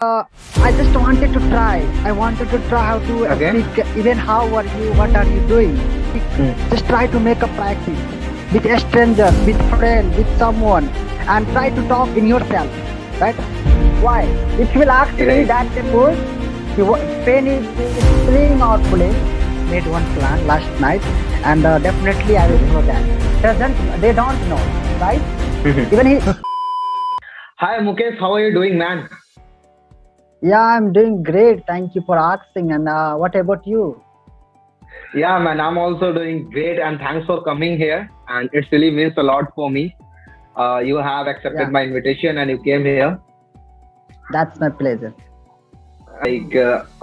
Uh, I just wanted to try. I wanted to try how to Okay. speak. Even how are you? What are you doing? Mm. Just try to make a practice with a stranger, with friend, with someone, and try to talk in yourself. Right? Why? If you will ask me Right. that suppose Spain is playing or playing, made one plan last night, and definitely I will know that. Doesn't they don't know, right? Even he. Hi Mukesh, how are you doing, man? Yeah, I'm doing great. Thank you for asking. And what about you? Yeah, man, I'm also doing great, and thanks for coming here. And it really means a lot for me. You have accepted Yeah, my invitation and you came here. that's my pleasure.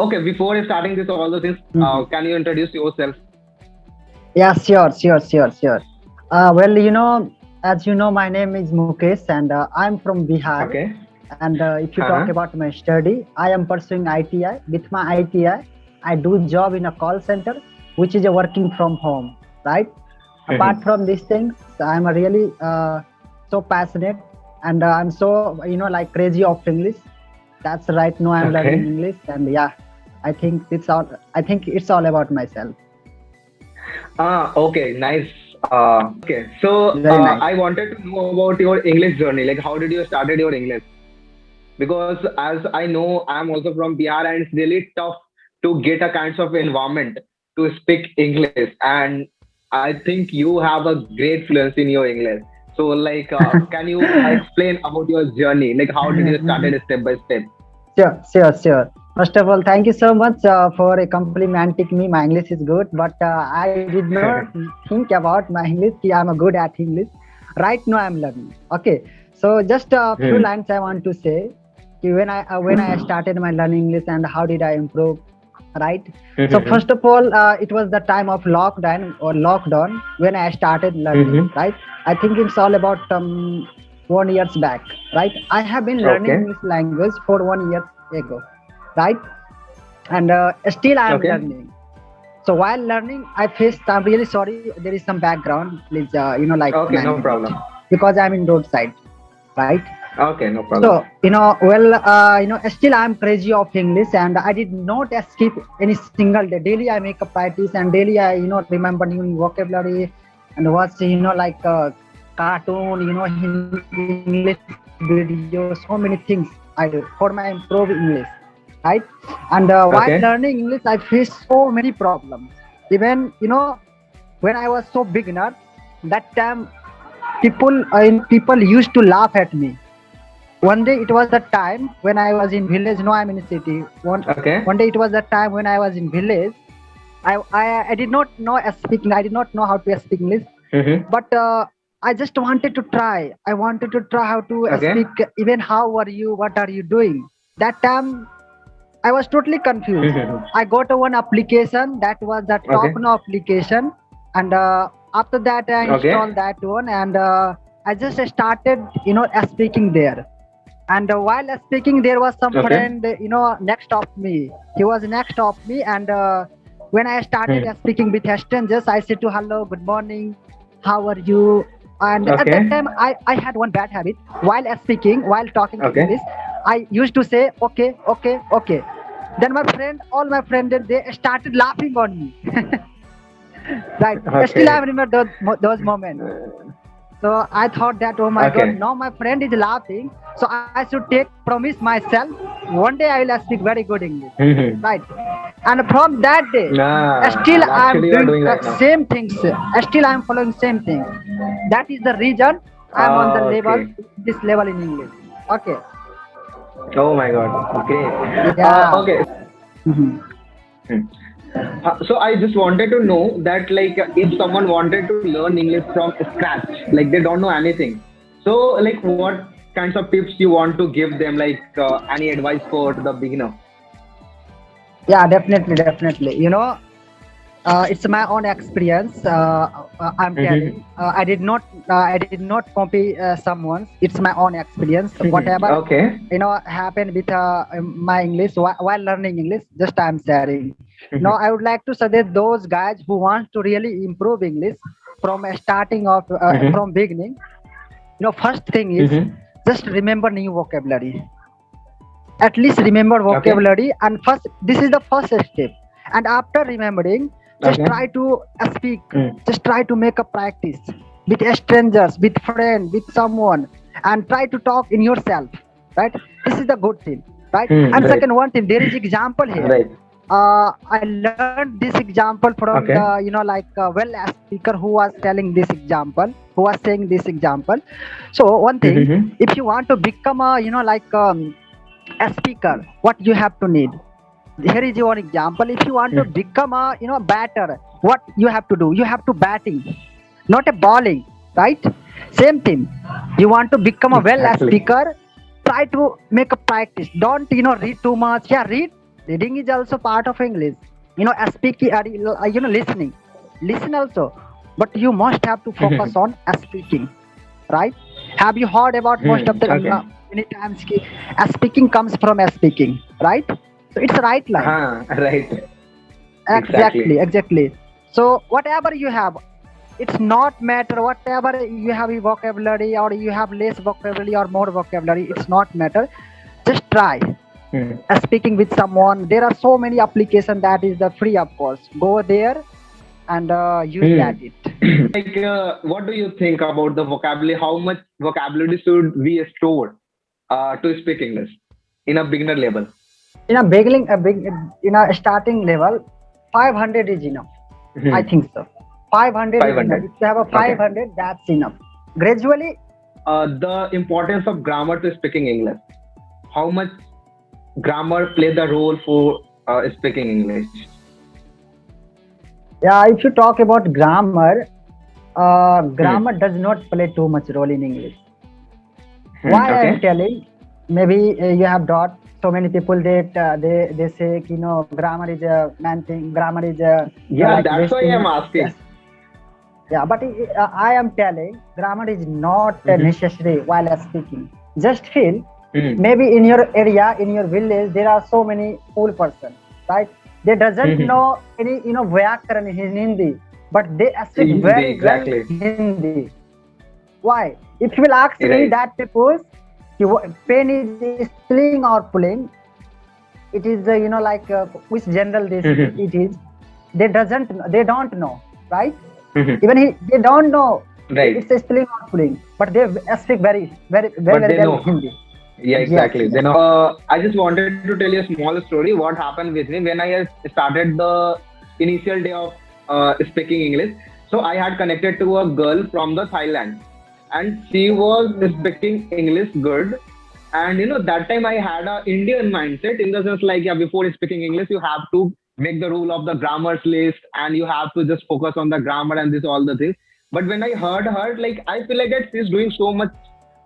Okay, before starting this, all the things, Mhm. can you introduce yourself? Yeah, sure. Well, as you know, my name is Mukesh, and I'm from Bihar. Okay. And if you talk Uh-huh. about my study, I am pursuing ITI. With my ITI, I do job in a call center, which is a working from home, right? Apart from these things, I'm a really so passionate, and I'm so like crazy of English. That's right. Now I'm learning Okay. English, and yeah, I think it's all. I think it's all about myself. Okay, nice. Okay, so Very nice. I wanted to know about your English journey. Like, how did you started your English? Because as I know, I'm also from Bihar, and it's really tough to get a kinds of environment to speak English. And I think you have a great fluency in your English. So, can you explain about your journey? Like, how did you started step by step? Sure. First of all, thank you so much for complimenting me. My English is good, but I did not think about my English. I'm a good at English. Right now, I'm learning. Okay, so just a few Hmm. lines I want to say. When I started my learning English and how did I improve, right? So first of all, it was the time of lockdown when I started learning, right? I think it's all about 1 years back, right? I have been learning Okay. English language for 1 year ago, right? And still I am Okay. learning. So while learning, I faced. I'm really sorry. There is some background. Please, like Okay. No manage it problem. because I'm in roadside, right? Okay. No problem. So, still I'm crazy of English and I did not skip any single day. Daily I make a practice and daily I, remember new vocabulary and watch, cartoon, English videos, so many things I do for my improve English, right? And while learning English, Okay. I faced so many problems. Even, when I was so beginner, that time people used to laugh at me. One day it was the time when I was in village. No, I'm in a city. Okay. One day it was the time when I was in village. I did not know speaking. I did not know how to speak English, Mm-hmm. but I just wanted to try. I wanted to try how to Okay. speak. Even how are you? What are you doing? That time I was totally confused. I got one application that was the Okay. Talkno application, and after that I Okay. installed that one, and I just started, speaking there. And while speaking, there was some Okay. friend, next of me. He was next of me, and when I started Hmm. speaking with strangers, I said to hello, good morning, how are you? And at that Okay. time, I had one bad habit. While speaking, while talking Okay. English, I used to say okay. Then all my friends, they started laughing on me. Right. Still, I Okay. remember those moments. So I thought that, oh my God, Okay. now my friend is laughing. So I should take promise myself. One day I will speak very good English. Hmm. Right. And from that day, Nah, still and I am actually you are doing doing right now. same things. Still I am following same things. That is the reason I am on the level, Okay. this level in English. Okay. Oh my God. Great. Yeah. Okay. Mhm. So I just wanted to know that if someone wanted to learn English from scratch, like they don't know anything. So what kinds of tips you want to give them? Any advice for the beginner? Yeah, definitely. It's my own experience. I'm Hmm. telling. I did not copy someone's. It's my own experience. Whatever Okay. happened with my English while learning English. Just I'm sharing. Now I would like to suggest those guys who want to really improve English from a starting of Hmm. from beginning. First thing is Hmm. just remember new vocabulary. at least remember Okay. vocabulary. And first, this is the first step. And after remembering, just Okay. try to speak, Hmm. just try to make a practice with strangers, with friend, with someone, and try to talk in yourself, right? This is the good thing, right? Hmm. And Right. second, one thing, there is example here. Right. I learned this example from the, Okay. well, a speaker who was telling this example, who was saying this example. So one thing, Mm-hmm. if you want to become a, a speaker, what you have to need, here is your example. If you want to become a, batter, what you have to do, you have to batting, not a bowling, right? Same thing, you want to become a well as Exactly. speaker, try to make a practice. Don't, read too much. Yeah, reading is also part of English. Speaking, listening, listen also, but you must have to focus on speaking, right? Have you heard about most of the, Okay. many times speaking comes from speaking, right? So it's a right line. Right. Exactly, Exactly. exactly. So whatever you have, it's not matter whatever you have a vocabulary or you have less vocabulary or more vocabulary. It's not matter. Just try Hmm. speaking with someone. There are so many applications that is the free, of course. Go there and use Hmm. that it. Like, what do you think about the vocabulary? How much vocabulary should we store to speak English in a beginner level? In a beginning, in a starting level, 500 is enough. I Hmm. think so. 500 is enough. 500. If you have a Okay. 500, that's enough. Gradually, The importance of grammar to speaking English. How much grammar play the role for speaking English? yeah, if you talk about grammar, Hmm. grammar does not play too much role in English. Why I am Okay. telling? Maybe you have taught so many people that they say, grammar is a man thing. Grammar is a, Yeah, like that's why wasting. I'm asking. Yes, yeah, but I am telling grammar is not Mm-hmm. necessary while speaking. Just feel, Mm-hmm. maybe in your area, in your village, there are so many fool person, right? They doesn't Mm-hmm. know any, Vyakaran in Hindi, but they speak very well Exactly. Hindi. Why? If you will ask me Right. that people, pen is stealing or pulling, it is which general this Mm-hmm. it is. They don't know, right? Mm-hmm. Even they don't know Right. it's a stealing or pulling, but they speak But very they well know. Hindi. Yeah, Yes, exactly. yes. Then I just wanted to tell you a small story. What happened with me when I had started the initial day of speaking English. So I had connected to a girl from the Thailand, and she was speaking English good. And that time I had a Indian mindset in the sense like, yeah, before speaking English, you have to make the rule of the grammars list, and you have to just focus on the grammar and this all the things. But when I heard her, like I feel like that she's doing so much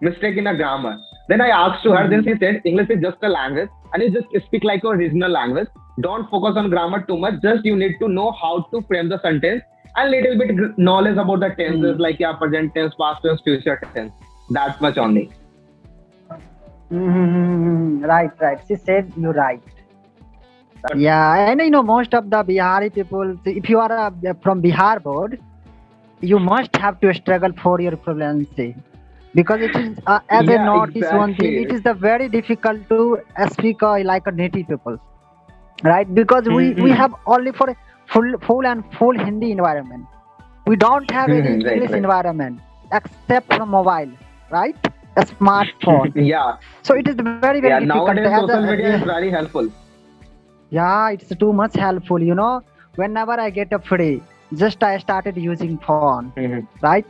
mistake in a grammar. Then I asked to her, then Mhm. she said, English is just a language and you just speak like your regional language. Don't focus on grammar too much. Just you need to know how to frame the sentence and little bit knowledge about the tenses Mhm. like yeah, present tense, past tense, future tense. That much only. Right, right. She said you're right. Yeah, and most of the Bihari people, if you are from Bihar board, you must have to struggle for your fluency, because it is as I Yeah, notice one thing, it exactly. is the very difficult to speak like a native people, right? Because we Mm-hmm. have only for a full Hindi environment. We don't have any Right, English right. environment except from mobile, right? A smartphone. Yeah, So it is very yeah. difficult Nowadays, as social media is a, very helpful. yeah, it's too much helpful. Whenever I get a free, just I started using phone, Mhm. right?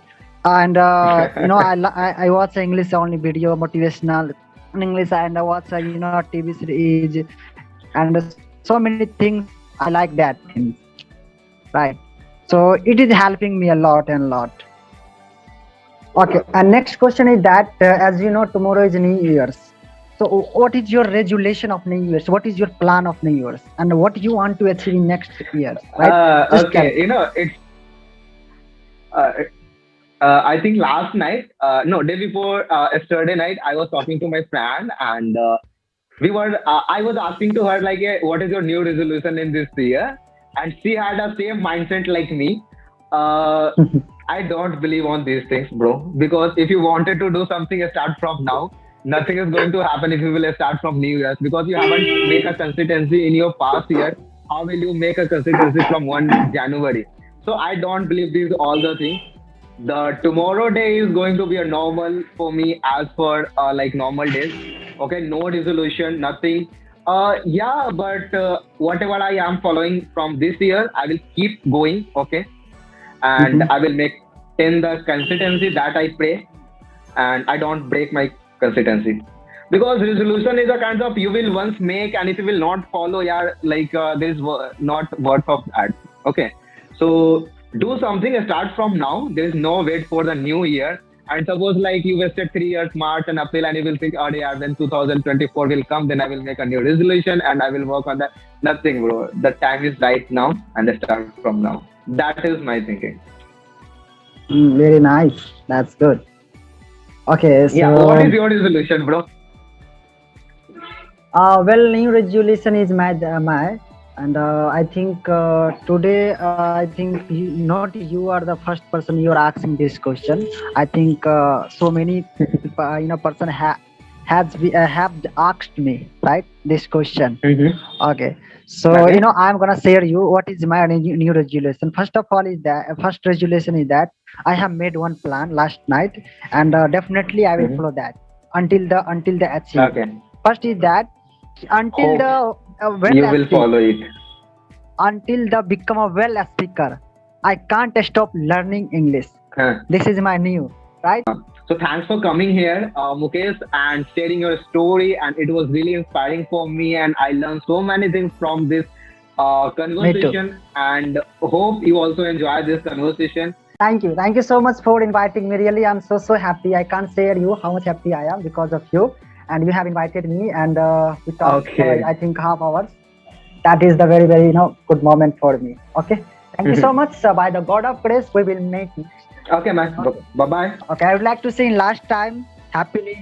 And I watch English only video motivational in English, and I watch TV series and so many things. I like that things, right? So it is helping me a lot and lot. Okay, and next question is that as you know, tomorrow is New Year's. So, what is your resolution of New Year's? What is your plan of New Year's, and what you want to achieve in next years? Right? Just tell. Okay, it's uh, I think last night, no, day before yesterday night, I was talking to my friend, and I was asking to her like, what is your new resolution in this year? And she had a same mindset like me. Uh, I don't believe on these things, bro. Because if you wanted to do something, start from now. nothing is going to happen if you will start from New Year's because you haven't make a consistency in your past year. How will you make a consistency from 1 January? So I don't believe these all the things. The tomorrow day is going to be a normal for me as for like normal days. Okay, no resolution, nothing. Yeah, but whatever I am following from this year, I will keep going. Okay, and Mhm. I will make in the consistency that I pray, and I don't break my consistency. Because resolution is a kind of you will once make, and if you will not follow, yeah, like there is not worth of that. Okay, so do something. Start from now. There is no wait for the new year. And suppose like you wasted 3 years, March and April, and you will think, oh yeah, when 2024 will come, then I will make a new resolution and I will work on that. Nothing, bro. The time is right now, and start from now. That is my thinking. Very nice. That's good. Okay, Yeah. What is so your resolution, bro? well, new resolution is my and I think today I think not you are the first person you are asking this question. I think so many person have asked me right this question. Mm-hmm. Okay, so Okay. I'm gonna share you what is my new resolution. First of all, is that first resolution is that I have made one plan last night, and definitely I will Mm-hmm. follow that until the achieve. Okay. First is that until Hope the well you will speak, follow it. until the become a well speaker, I can't stop learning English. Huh. This is my new right. So thanks for coming here, Mukesh, and sharing your story. And it was really inspiring for me, and I learned so many things from this Me too. conversation. And hope you also enjoy this conversation. Thank you so much for inviting me. Really, I'm so happy. I can't share you how much happy I am because of you, and you have invited me, and we talked for Okay. I think half hours. That is the very good moment for me. Okay, thank you so much. By the God of grace, we will meet next time. Okay, man. Okay, Bye bye. okay. I would like to say in last time,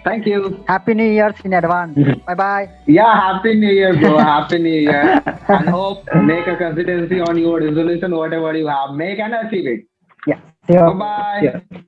Thank you. happy New Year's in advance. Bye bye. Yeah, happy New Year, bro. Happy New Year. And hope make a consistency on your resolution, whatever you have, make and achieve it. Yeah, Bye sure. bye.